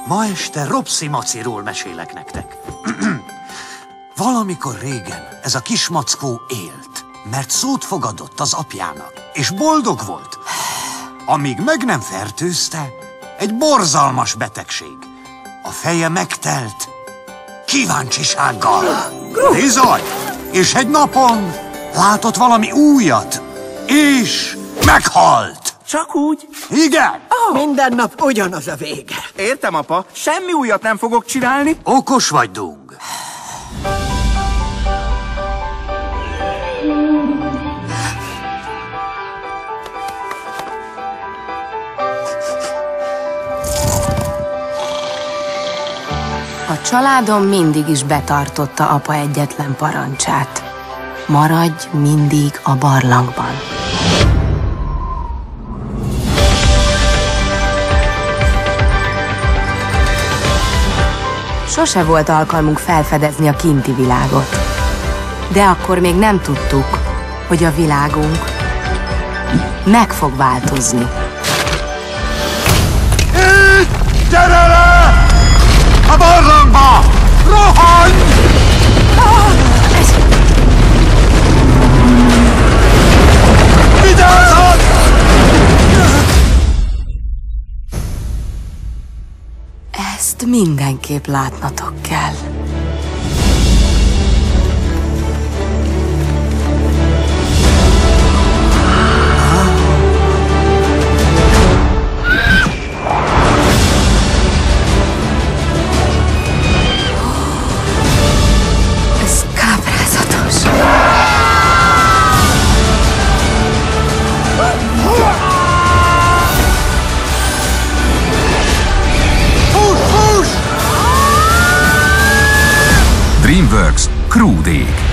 Ma este Ropszi Maciról mesélek nektek. Valamikor régen ez a kis mackó élt, mert szót fogadott az apjának, és boldog volt. Amíg meg nem fertőzte egy borzalmas betegség. A feje megtelt kíváncsisággal. Bizony! És egy napon látott valami újat, és meghalt. Csak úgy? Igen! Minden nap ugyanaz a vége. Értem, apa. Semmi újat nem fogok csinálni. Okos vagy, Dung. A családom mindig is betartotta apa egyetlen parancsát. Maradj mindig a barlangban. Sose volt alkalmunk felfedezni a kinti világot. De akkor még nem tudtuk, hogy a világunk meg fog változni. Gyere le! A barlangba! Rohanj! Vigyázzat! Ezt mindenképp látnatok kell. Ez káprázatos. DreamWorks Crude.